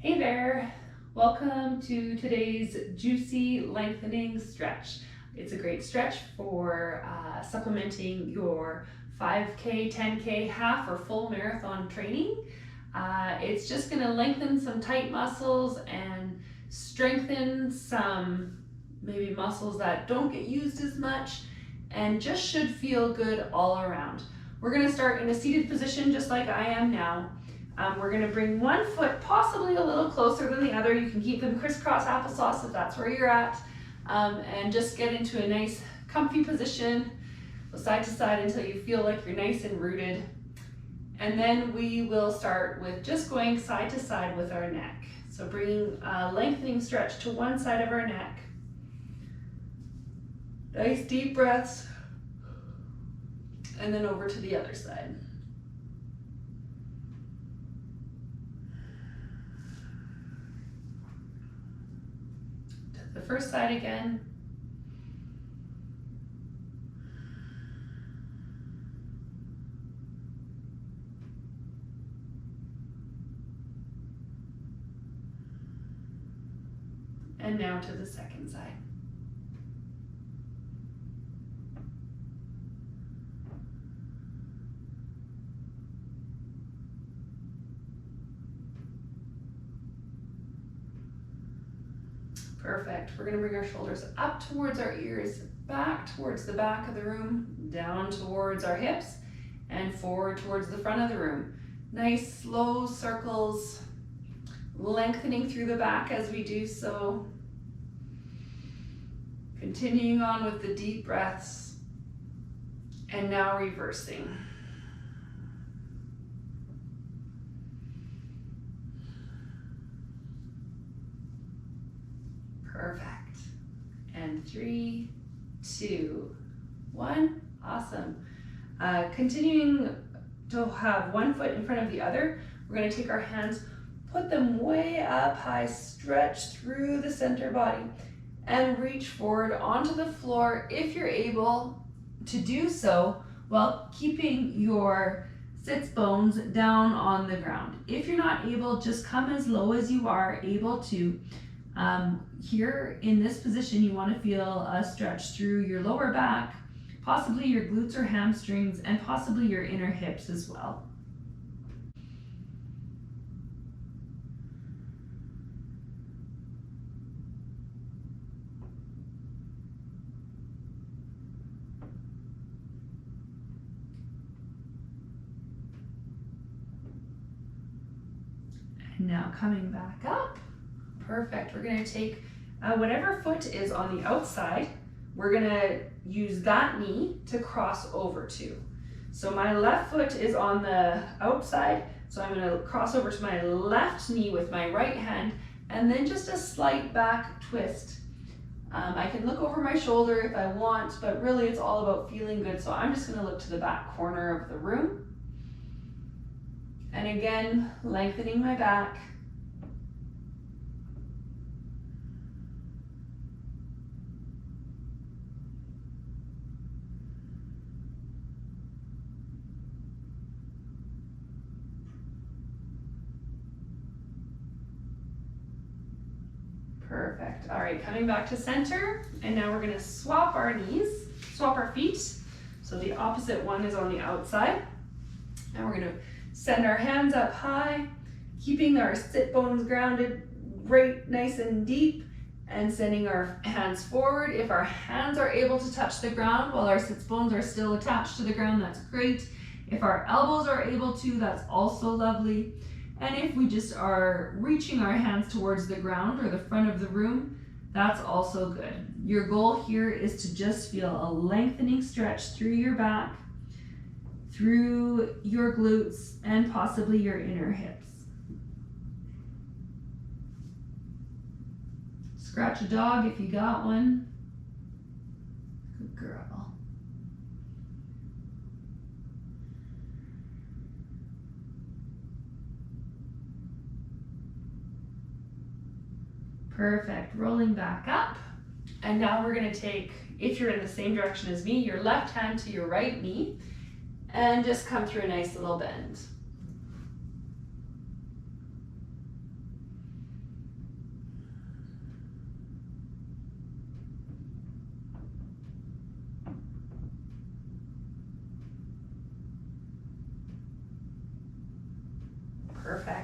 Hey there, welcome to today's juicy lengthening stretch. It's a great stretch for supplementing your 5K, 10K, half or full marathon training. It's just going to lengthen some tight muscles and strengthen some maybe muscles that don't get used as much and just should feel good all around. We're going to start in a seated position just like I am now. We're going to bring one foot possibly a little closer than the other. You can keep them crisscross applesauce if that's where you're at, and just get into a nice comfy position, go side to side until you feel like you're nice and rooted. And then we will start with just going side to side with our neck. So bringing a lengthening stretch to one side of our neck. Nice deep breaths, and then over to the other side. The first side again. And now to the second side. Perfect. We're going to bring our shoulders up towards our ears, back towards the back of the room, down towards our hips, and forward towards the front of the room. Nice slow circles, lengthening through the back as we do so. Continuing on with the deep breaths, and now reversing. Perfect. And 3, 2, 1. Awesome. Continuing to have one foot in front of the other, we're going to take our hands, put them way up high, stretch through the center body, and reach forward onto the floor if you're able to do so while keeping your sits bones down on the ground. If you're not able, just come as low as you are able to. Here in this position, you want to feel a stretch through your lower back, possibly your glutes or hamstrings, and possibly your inner hips as well. And now coming back up. Perfect. We're going to take whatever foot is on the outside, we're going to use that knee to cross over to. So my left foot is on the outside, so I'm going to cross over to my left knee with my right hand, and then just a slight back twist. I can look over my shoulder if I want, but really it's all about feeling good. So I'm just going to look to the back corner of the room. And again, lengthening my back. Perfect. All right, coming back to center, and now we're going to swap our knees, swap our feet. So the opposite one is on the outside. And we're going to send our hands up high, keeping our sit bones grounded, right, nice and deep, and sending our hands forward. If our hands are able to touch the ground while our sits bones are still attached to the ground, that's great. If our elbows are able to, that's also lovely. And if we just are reaching our hands towards the ground or the front of the room, that's also good. Your goal here is to just feel a lengthening stretch through your back, through your glutes, and possibly your inner hips. Scratch a dog if you got one. Good girl. Perfect. Rolling back up. And now we're going to take, if you're in the same direction as me, your left hand to your right knee and just come through a nice little bend.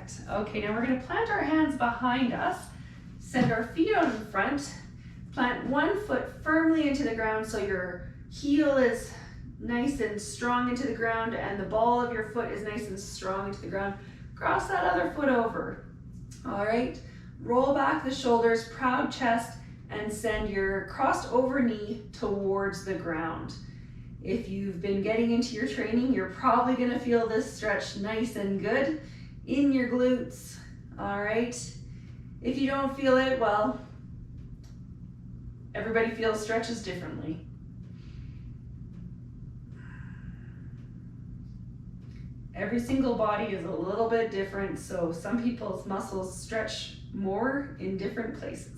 Perfect. Okay, now we're going to plant our hands behind us, send our feet out in front, plant one foot firmly into the ground so your heel is nice and strong into the ground and the ball of your foot is nice and strong into the ground. Cross that other foot over. All right, roll back the shoulders, proud chest, and send your crossed over knee towards the ground. If you've been getting into your training, you're probably going to feel this stretch nice and good in your glutes. All right. If you don't feel it, well, everybody feels stretches differently. Every single body is a little bit different, so some people's muscles stretch more in different places.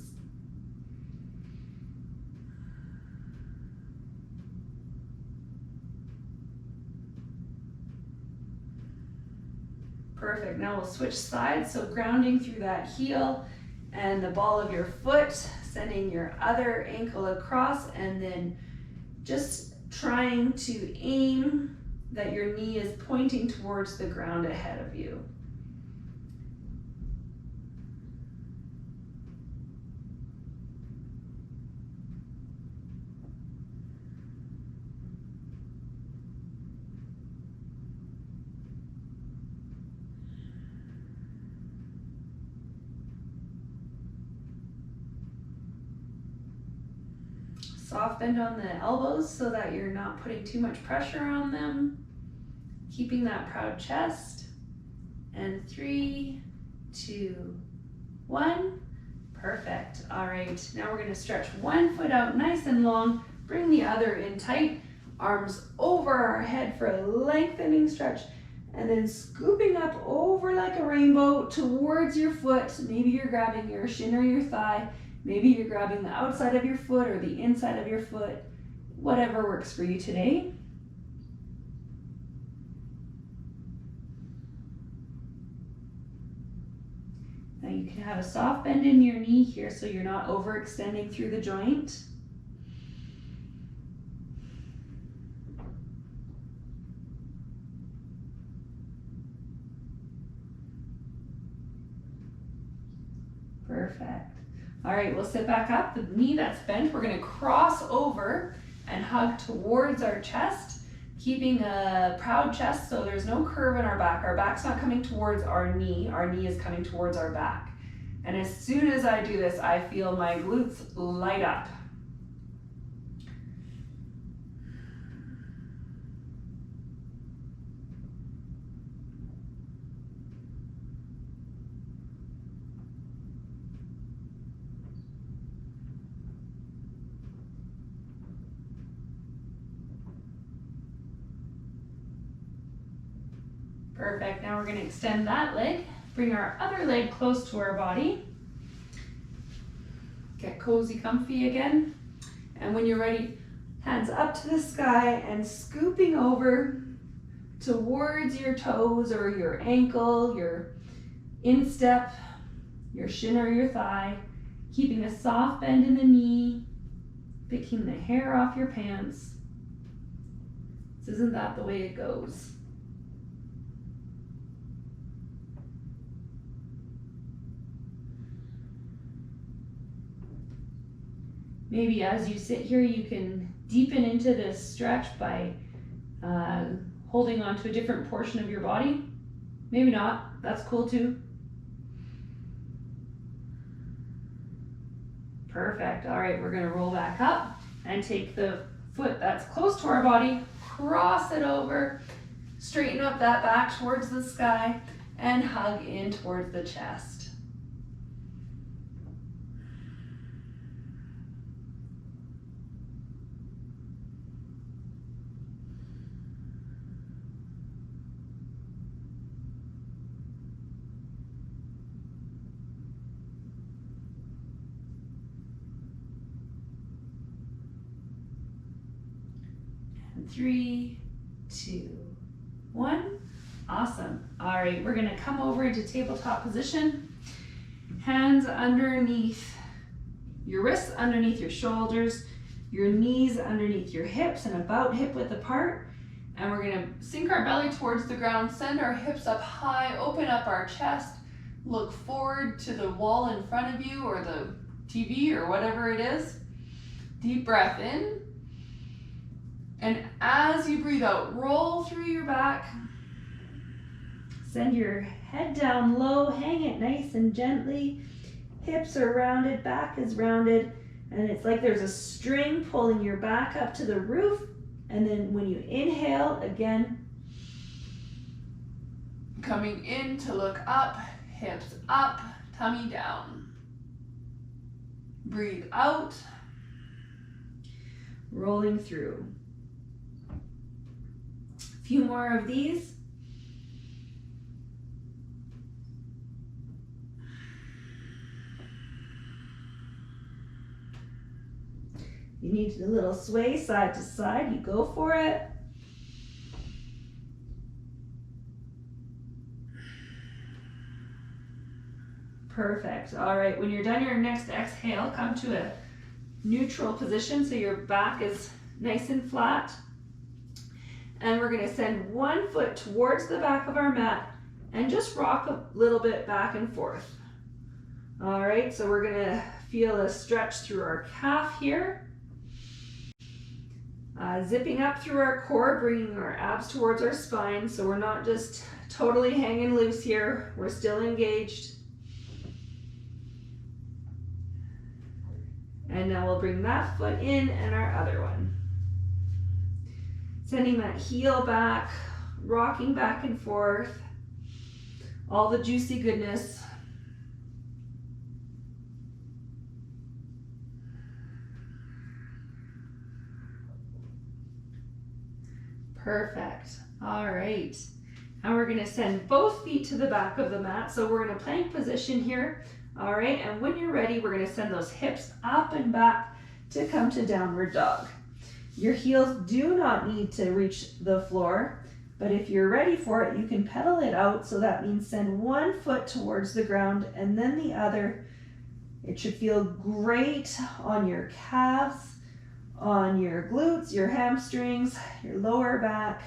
Perfect. Now we'll switch sides, so grounding through that heel and the ball of your foot, sending your other ankle across, and then just trying to aim that your knee is pointing towards the ground ahead of you. Soft bend on the elbows so that you're not putting too much pressure on them. Keeping that proud chest. And 3, 2, 1. Perfect. All right, now we're going to stretch one foot out nice and long. Bring the other in tight. Arms over our head for a lengthening stretch. And then scooping up over like a rainbow towards your foot. Maybe you're grabbing your shin or your thigh. Maybe you're grabbing the outside of your foot or the inside of your foot. Whatever works for you today. Now you can have a soft bend in your knee here so you're not overextending through the joint. Perfect. All right, we'll sit back up. The knee that's bent, we're going to cross over and hug towards our chest, keeping a proud chest so there's no curve in our back. Our back's not coming towards our knee is coming towards our back. And as soon as I do this, I feel my glutes light up. Perfect. Now we're going to extend that leg, bring our other leg close to our body. Get cozy, comfy again. And when you're ready, hands up to the sky and scooping over towards your toes or your ankle, your instep, your shin or your thigh, keeping a soft bend in the knee, picking the hair off your pants. Isn't that the way it goes? Maybe as you sit here, you can deepen into this stretch by holding on to a different portion of your body. Maybe not, that's cool too. Perfect, all right, we're gonna roll back up and take the foot that's close to our body, cross it over, straighten up that back towards the sky, and hug in towards the chest. And 3, 2, 1. Awesome. All right, we're gonna come over into tabletop position. Hands underneath your wrists, underneath your shoulders, your knees underneath your hips and about hip width apart. And we're gonna sink our belly towards the ground, send our hips up high, open up our chest, look forward to the wall in front of you or the TV or whatever it is. Deep breath in. And as you breathe out, roll through your back. Send your head down low, hang it nice and gently. Hips are rounded, back is rounded, and it's like there's a string pulling your back up to the roof. And then when you inhale, again, coming in to look up, hips up, tummy down. Breathe out, rolling through. A few more of these. You need a little sway side to side, you go for it. Perfect. All right, when you're done your next exhale, come to a neutral position so your back is nice and flat. And we're gonna send one foot towards the back of our mat and just rock a little bit back and forth. All right, so we're gonna feel a stretch through our calf here. Zipping up through our core, bringing our abs towards our spine, so we're not just totally hanging loose here, we're still engaged. And now we'll bring that foot in and our other one. Sending that heel back, rocking back and forth, all the juicy goodness. Perfect. All right. And we're going to send both feet to the back of the mat. So we're in a plank position here. All right. And when you're ready, we're going to send those hips up and back to come to downward dog. Your heels do not need to reach the floor, but if you're ready for it, you can pedal it out. So that means send one foot towards the ground and then the other. It should feel great on your calves, on your glutes, your hamstrings, your lower back.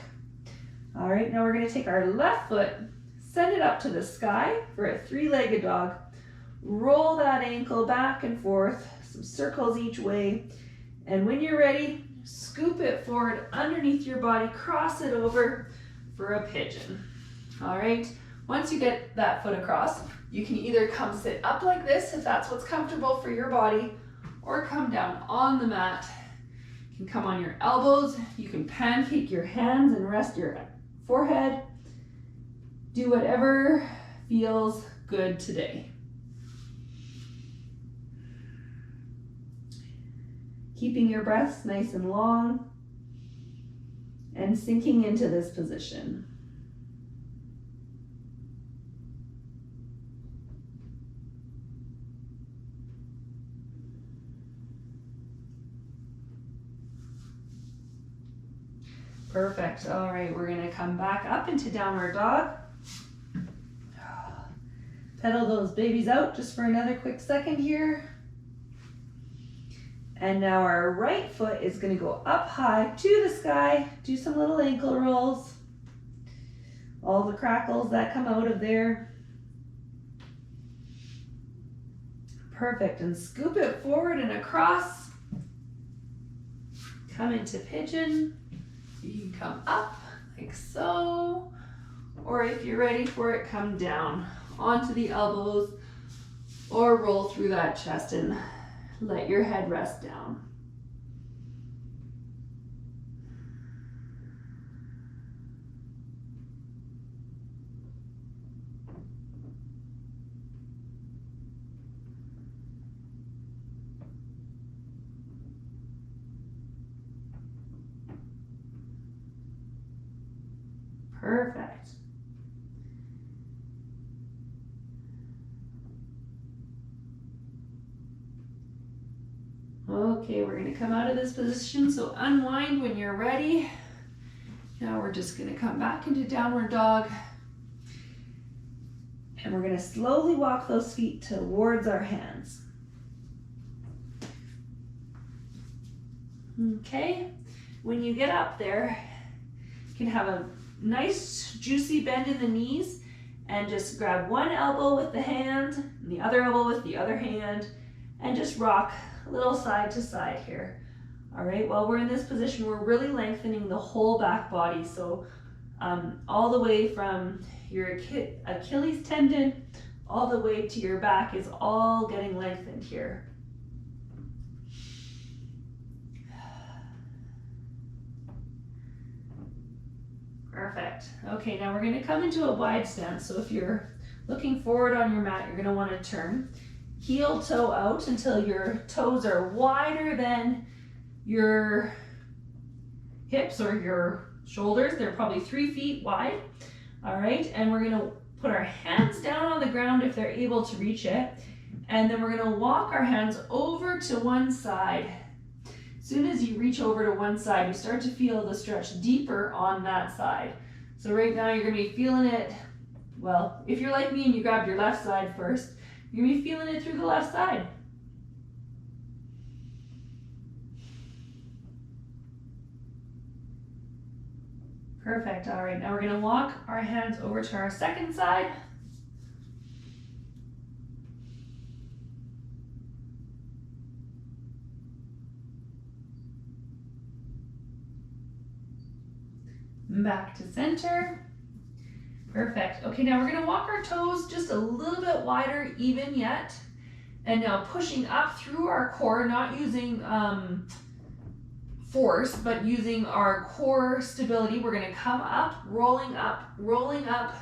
All right, now we're going to take our left foot, send it up to the sky for a three-legged dog. Roll that ankle back and forth, some circles each way. And when you're ready, scoop it forward underneath your body, cross it over for a pigeon. All right, once you get that foot across, you can either come sit up like this if that's what's comfortable for your body, or come down on the mat. You can come on your elbows, you can pancake your hands and rest your forehead. Do whatever feels good today. Keeping your breaths nice and long and sinking into this position. Perfect. All right, we're going to come back up into downward dog. Pedal those babies out just for another quick second here. And now our right foot is going to go up high to the sky. Do some little ankle rolls. All the crackles that come out of there. Perfect. And scoop it forward and across. Come into pigeon. You can come up like so. Or if you're ready for it, come down onto the elbows or roll through that chest and let your head rest down. Perfect. Okay, we're going to come out of this position, so unwind when you're ready. Now we're just going to come back into downward dog. And we're going to slowly walk those feet towards our hands. Okay, when you get up there, you can have a nice juicy bend in the knees and just grab one elbow with the hand and the other elbow with the other hand and just rock a little side to side here. All right, while we're in this position, we're really lengthening the whole back body. So all the way from your Achilles tendon all the way to your back is all getting lengthened here. Perfect. Okay, now we're going to come into a wide stance. So if you're looking forward on your mat, you're going to want to turn heel toe out until your toes are wider than your hips or your shoulders. They're probably 3 feet wide. All right, and we're going to put our hands down on the ground if they're able to reach it. And then we're going to walk our hands over to one side. As soon as you reach over to one side, you start to feel the stretch deeper on that side. So right now you're going to be feeling it, well, if you're like me and you grab your left side first, you're going to be feeling it through the left side. Perfect. All right, now we're going to walk our hands over to our second side. Back to center. Perfect. Okay, now we're going to walk our toes just a little bit wider even yet. And now pushing up through our core, not using force, but using our core stability. We're going to come up rolling up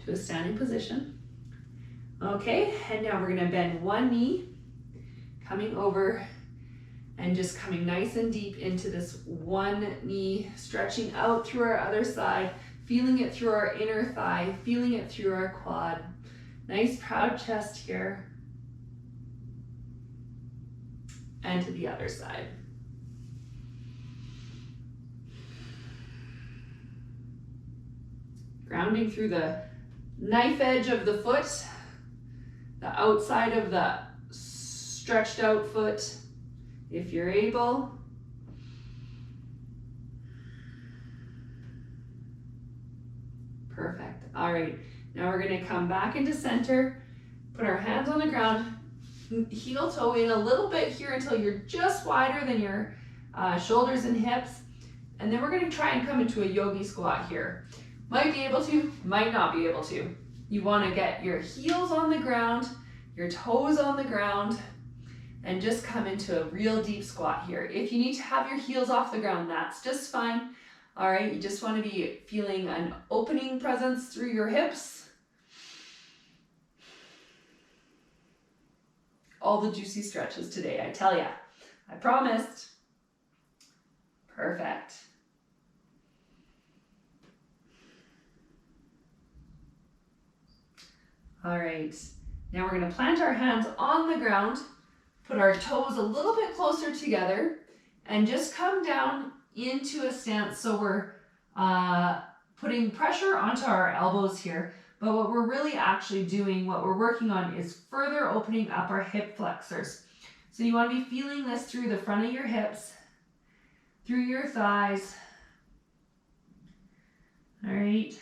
to a standing position. Okay, and now we're going to bend one knee, coming over and just coming nice and deep into this one knee, stretching out through our other side, feeling it through our inner thigh, feeling it through our quad. Nice proud chest here. And to the other side. Grounding through the knife edge of the foot, the outside of the stretched out foot, if you're able. Perfect. All right, now we're going to come back into center, put our hands on the ground, heel toe in a little bit here until you're just wider than your shoulders and hips. And then we're going to try and come into a yogi squat here. Might be able to, might not be able to. You want to get your heels on the ground, your toes on the ground, and just come into a real deep squat here. If you need to have your heels off the ground, that's just fine. All right, you just want to be feeling an opening presence through your hips. All the juicy stretches today, I tell ya. I promised. Perfect. All right, now we're going to plant our hands on the ground, put our toes a little bit closer together, and just come down into a stance. So we're putting pressure onto our elbows here, but what we're really actually doing, what we're working on, is further opening up our hip flexors. So you want to be feeling this through the front of your hips, through your thighs. All right.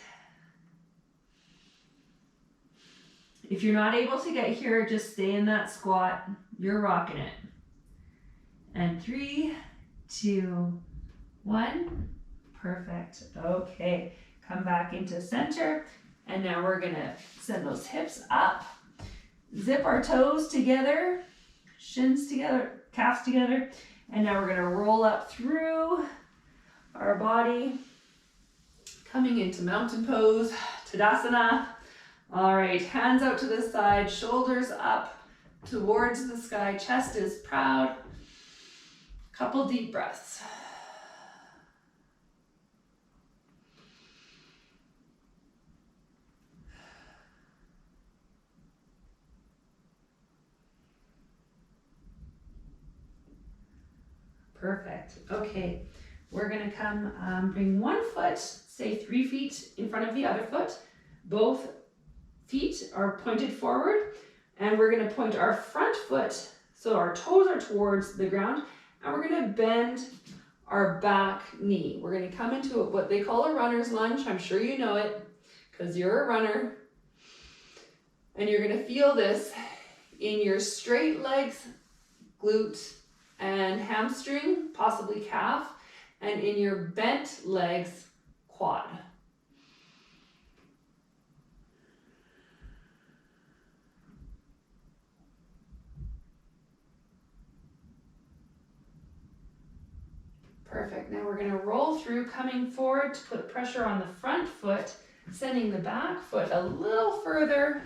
If you're not able to get here, just stay in that squat. You're rocking it. And 3, 2, 1. Perfect. Okay. Come back into center. And now we're going to send those hips up. Zip our toes together. Shins together. Calves together. And now we're going to roll up through our body. Coming into mountain pose. Tadasana. All right, hands out to the side, shoulders up towards the sky, chest is proud. Couple deep breaths. Perfect. Okay, we're gonna come bring one foot, say 3 feet in front of the other foot. Both feet are pointed forward, and we're going to point our front foot so our toes are towards the ground, and we're going to bend our back knee. We're going to come into what they call a runner's lunge. I'm sure you know it because you're a runner. And you're going to feel this in your straight legs, glute and hamstring, possibly calf, and in your bent legs, quad. Perfect. Now we're going to roll through, coming forward to put pressure on the front foot, sending the back foot a little further.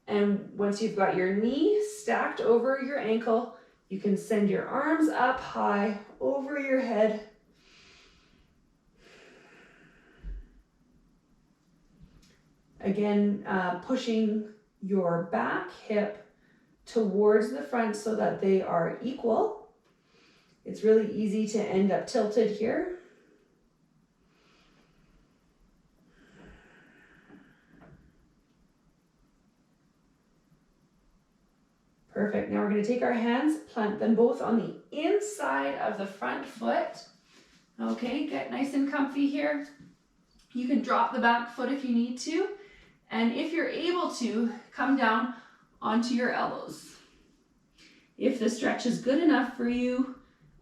And once you've got your knee stacked over your ankle, you can send your arms up high over your head. Again, pushing your back hip towards the front so that they are equal. It's really easy to end up tilted here. Perfect. Now we're going to take our hands, plant them both on the inside of the front foot. Okay, get nice and comfy here. You can drop the back foot if you need to. And if you're able to, come down onto your elbows. If the stretch is good enough for you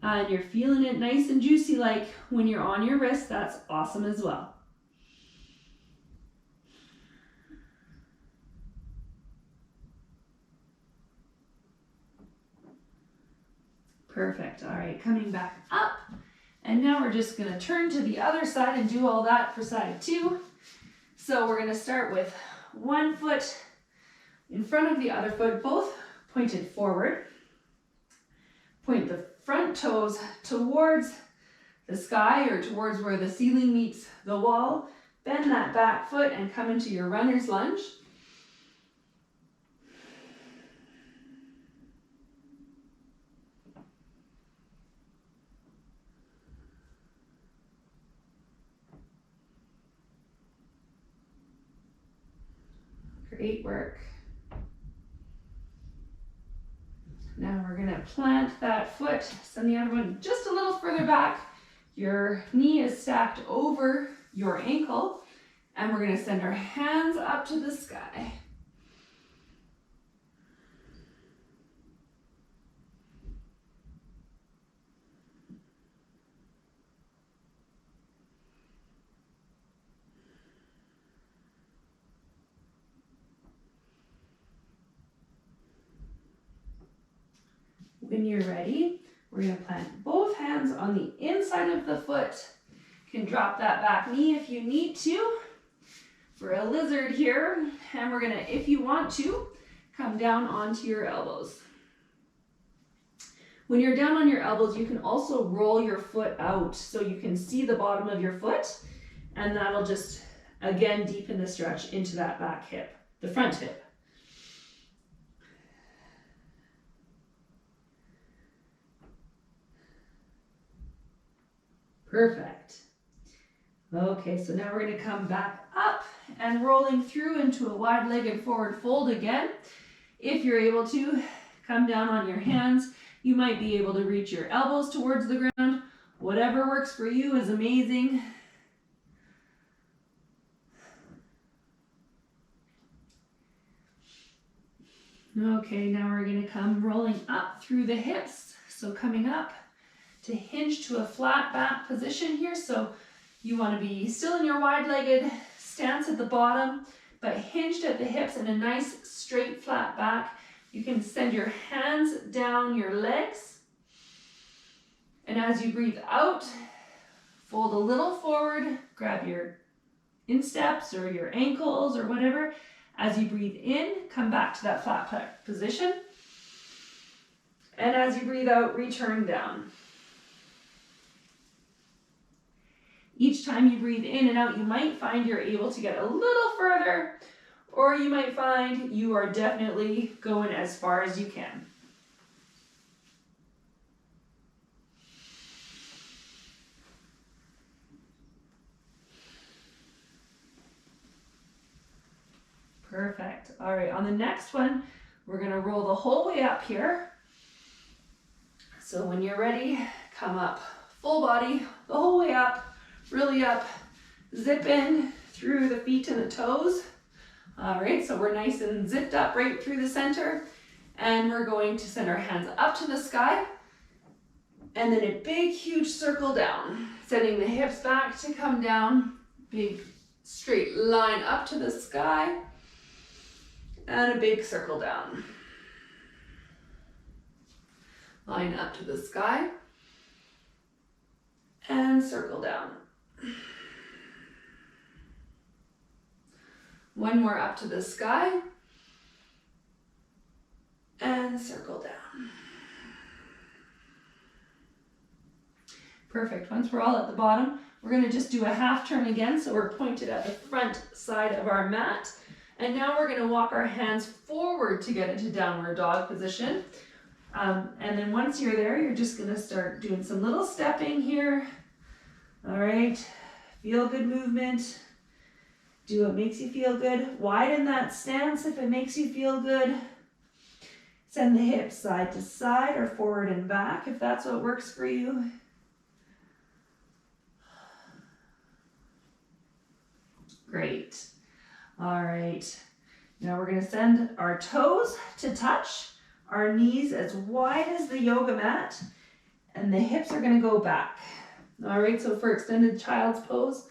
and you're feeling it nice and juicy like when you're on your wrist, that's awesome as well. Perfect. All right, coming back up. And now we're just going to turn to the other side and do all that for side two. So we're going to start with one foot in front of the other foot, both pointed forward. Point the front toes towards the sky or towards where the ceiling meets the wall. Bend that back foot and come into your runner's lunge. Great work. Now we're going to plant that foot, send the other one just a little further back. Your knee is stacked over your ankle, and we're going to send our hands up to the sky. When you're ready, we're going to plant both hands on the inside of the foot. You can drop that back knee if you need to for a lizard here. And we're going to, if you want to, come down onto your elbows. When you're down on your elbows, you can also roll your foot out so you can see the bottom of your foot. And that'll just, again, deepen the stretch into that back hip, the front hip. Perfect. Okay, so now we're going to come back up and rolling through into a wide-legged forward fold again. If you're able to, come down on your hands. You might be able to reach your elbows towards the ground. Whatever works for you is amazing. Okay, now we're going to come rolling up through the hips. So coming up to hinge to a flat back position here. So you want to be still in your wide-legged stance at the bottom, but hinged at the hips and a nice straight flat back. You can send your hands down your legs. And as you breathe out, fold a little forward, grab your insteps or your ankles or whatever. As you breathe in, come back to that flat back position. And as you breathe out, return down. Each time you breathe in and out, you might find you're able to get a little further, or you might find you are definitely going as far as you can. Perfect. All right, on the next one, we're going to roll the whole way up here. So when you're ready, come up full body, the whole way up, really up. Zip in through the feet and the toes. All right, so we're nice and zipped up right through the center. And we're going to send our hands up to the sky. And then a big, huge circle down. Sending the hips back to come down. Big, straight line up to the sky. And a big circle down. Line up to the sky. And circle down. One more up to the sky. And circle down. Perfect. Once we're all at the bottom, we're going to just do a half turn again. So we're pointed at the front side of our mat. And now we're going to walk our hands forward to get into downward dog position. And then once you're there, you're just going to start doing some little stepping here. All right. Feel good movement. Do what makes you feel good. Widen that stance if it makes you feel good. Send the hips side to side or forward and back if that's what works for you. Great. All right. Now we're going to send our toes to touch, our knees as wide as the yoga mat, and the hips are going to go back. All right, so for extended child's pose,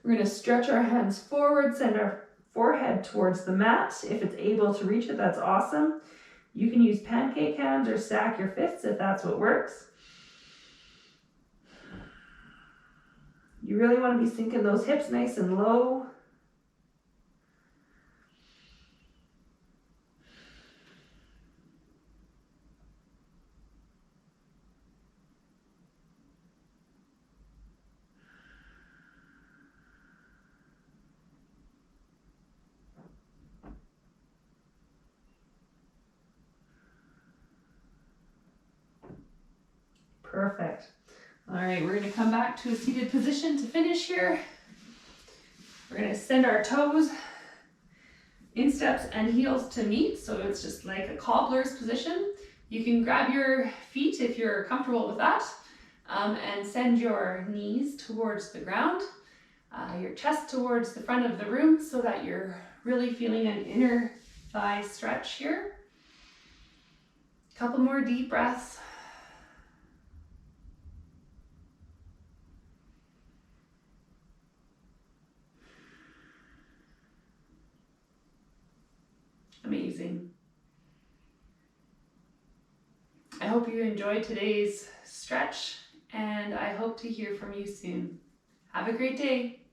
we're going to stretch our hands forward, send our forehead towards the mat. If it's able to reach it, that's awesome. You can use pancake hands or stack your fists if that's what works. You really want to be sinking those hips nice and low. Perfect. All right, we're going to come back to a seated position to finish here. We're going to send our toes, insteps and heels to meet, so it's just like a cobbler's position. You can grab your feet if you're comfortable with that, and send your knees towards the ground, your chest towards the front of the room so that you're really feeling an inner thigh stretch here. A couple more deep breaths. Amazing. I hope you enjoyed today's stretch, and I hope to hear from you soon. Have a great day.